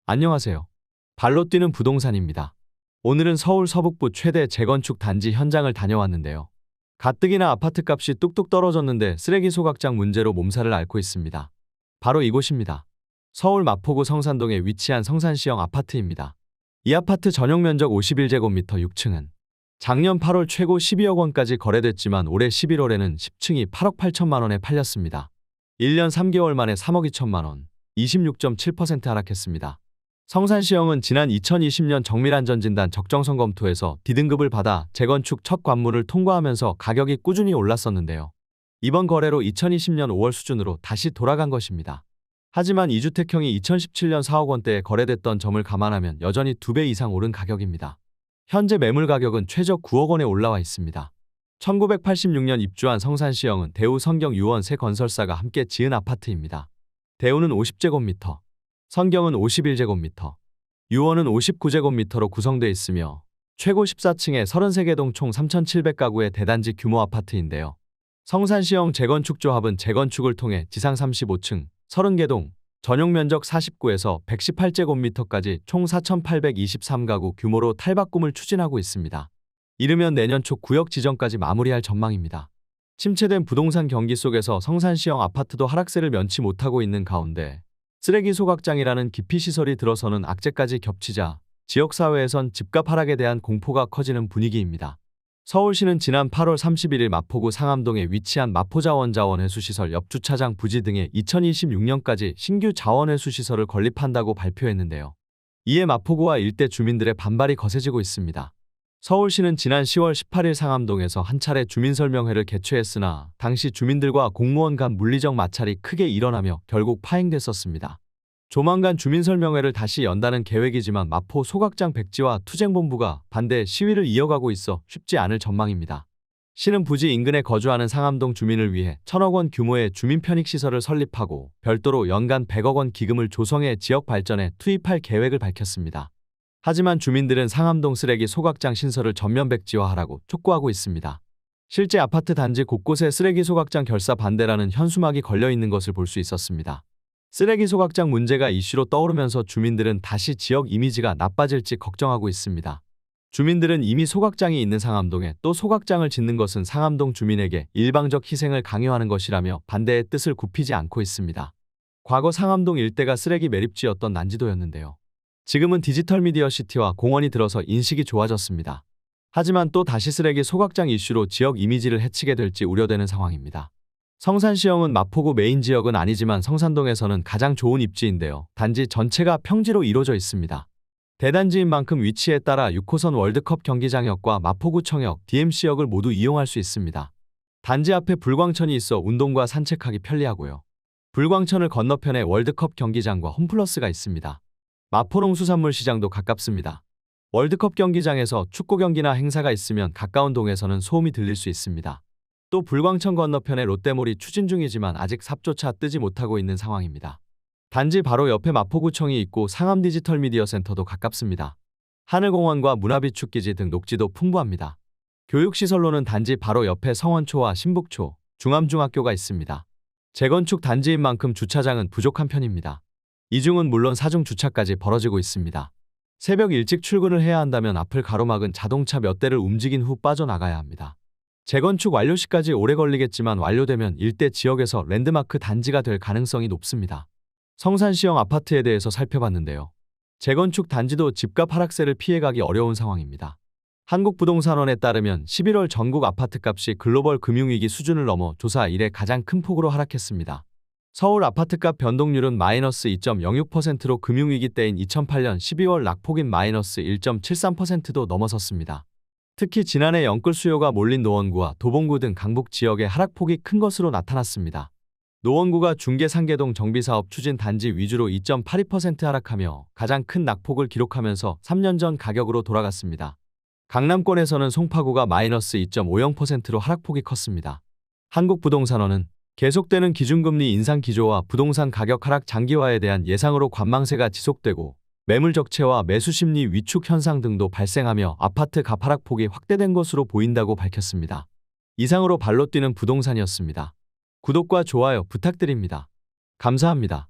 안녕하세요. 발로 뛰는 부동산입니다. 오늘은 서울 서북부 최대 재건축 단지 현장을 다녀왔는데요. 가뜩이나 아파트값이 뚝뚝 떨어졌는데 쓰레기 소각장 문제로 몸살을 앓고 있습니다. 바로 이곳입니다. 서울 마포구 성산동에 위치한 성산시형 아파트입니다. 이 아파트 전용 면적 51제곱미터 6층은 작년 8월 최고 12억 원까지 거래됐지만 올해 11월에는 10층이 8억 8천만 원에 팔렸습니다. 1년 3개월 만에 3억 2천만 원, 26.7% 하락했습니다. 성산시형은 지난 2020년 정밀안전진단 적정성 검토에서 D등급을 받아 재건축 첫 관문을 통과하면서 가격이 꾸준히 올랐었는데요. 이번 거래로 2020년 5월 수준으로 다시 돌아간 것입니다. 하지만 2주택형이 2017년 4억 원대에 거래됐던 점을 감안하면 여전히 2배 이상 오른 가격입니다. 현재 매물 가격은 최저 9억 원에 올라와 있습니다. 1986년 입주한 성산시형은 대우 성경 유원 세 건설사가 함께 지은 아파트입니다. 대우는 50제곱미터, 성경은 51제곱미터, 유원은 59제곱미터로 구성되어 있으며 최고 14층에 33개 동 총 3,700가구의 대단지 규모 아파트인데요. 성산시형 재건축조합은 재건축을 통해 지상 35층, 30개 동, 전용 면적 49에서 118제곱미터까지 총 4,823가구 규모로 탈바꿈을 추진하고 있습니다. 이르면 내년 초 구역 지정까지 마무리할 전망입니다. 침체된 부동산 경기 속에서 성산시형 아파트도 하락세를 면치 못하고 있는 가운데 쓰레기 소각장이라는 기피시설이 들어서는 악재까지 겹치자 지역사회에선 집값 하락에 대한 공포가 커지는 분위기입니다. 서울시는 지난 8월 31일 마포구 상암동에 위치한 마포자원자원회수시설 옆 주차장 부지 등에 2026년까지 신규 자원회수시설을 건립한다고 발표했는데요. 이에 마포구와 일대 주민들의 반발이 거세지고 있습니다. 서울시는 지난 10월 18일 상암동에서 한 차례 주민설명회를 개최했으나 당시 주민들과 공무원 간 물리적 마찰이 크게 일어나며 결국 파행됐었습니다. 조만간 주민설명회를 다시 연다는 계획이지만 마포 소각장 백지와 투쟁본부가 반대 시위를 이어가고 있어 쉽지 않을 전망입니다. 시는 부지 인근에 거주하는 상암동 주민을 위해 1,000억 원 규모의 주민편익시설을 설립하고 별도로 연간 100억 원 기금을 조성해 지역 발전에 투입할 계획을 밝혔습니다. 하지만 주민들은 상암동 쓰레기 소각장 신설을 전면 백지화하라고 촉구하고 있습니다. 실제 아파트 단지 곳곳에 쓰레기 소각장 결사 반대라는 현수막이 걸려 있는 것을 볼 수 있었습니다. 쓰레기 소각장 문제가 이슈로 떠오르면서 주민들은 다시 지역 이미지가 나빠질지 걱정하고 있습니다. 주민들은 이미 소각장이 있는 상암동에 또 소각장을 짓는 것은 상암동 주민에게 일방적 희생을 강요하는 것이라며 반대의 뜻을 굽히지 않고 있습니다. 과거 상암동 일대가 쓰레기 매립지였던 난지도였는데요. 지금은 디지털 미디어 시티와 공원이 들어서 인식이 좋아졌습니다. 하지만 또 다시 쓰레기 소각장 이슈로 지역 이미지를 해치게 될지 우려되는 상황입니다. 성산시형은 마포구 메인 지역은 아니지만 성산동에서는 가장 좋은 입지인데요. 단지 전체가 평지로 이루어져 있습니다. 대단지인 만큼 위치에 따라 6호선 월드컵 경기장역과 마포구청역, DMC역을 모두 이용할 수 있습니다. 단지 앞에 불광천이 있어 운동과 산책하기 편리하고요. 불광천을 건너편에 월드컵 경기장과 홈플러스가 있습니다. 마포농수산물 시장도 가깝습니다. 월드컵 경기장에서 축구 경기나 행사가 있으면 가까운 동에서는 소음이 들릴 수 있습니다. 또 불광천 건너편에 롯데몰이 추진 중이지만 아직 삽조차 뜨지 못하고 있는 상황입니다. 단지 바로 옆에 마포구청이 있고 상암 디지털 미디어 센터도 가깝습니다. 하늘공원과 문화비축기지 등 녹지도 풍부합니다. 교육시설로는 단지 바로 옆에 성원초와 신북초, 중암중학교가 있습니다. 재건축 단지인 만큼 주차장은 부족한 편입니다. 이중은 물론 사중 주차까지 벌어지고 있습니다. 새벽 일찍 출근을 해야 한다면 앞을 가로막은 자동차 몇 대를 움직인 후 빠져나가야 합니다. 재건축 완료 시까지 오래 걸리겠지만 완료되면 일대 지역에서 랜드마크 단지가 될 가능성이 높습니다. 성산시형 아파트에 대해서 살펴봤는데요. 재건축 단지도 집값 하락세를 피해가기 어려운 상황입니다. 한국부동산원에 따르면 11월 전국 아파트값이 글로벌 금융위기 수준을 넘어 조사 이래 가장 큰 폭으로 하락했습니다. 서울 아파트값 변동률은 마이너스 2.06%로 금융위기 때인 2008년 12월 낙폭인 마이너스 1.73%도 넘어섰습니다. 특히 지난해 영끌 수요가 몰린 노원구와 도봉구 등 강북 지역의 하락폭이 큰 것으로 나타났습니다. 노원구가 중계 상계동 정비사업 추진 단지 위주로 2.82% 하락하며 가장 큰 낙폭을 기록하면서 3년 전 가격으로 돌아갔습니다. 강남권에서는 송파구가 마이너스 2.50%로 하락폭이 컸습니다. 한국부동산원은 계속되는 기준금리 인상 기조와 부동산 가격 하락 장기화에 대한 예상으로 관망세가 지속되고 매물 적체와 매수 심리 위축 현상 등도 발생하며 아파트 값 하락폭이 확대된 것으로 보인다고 밝혔습니다. 이상으로 발로 뛰는 부동산이었습니다. 구독과 좋아요 부탁드립니다. 감사합니다.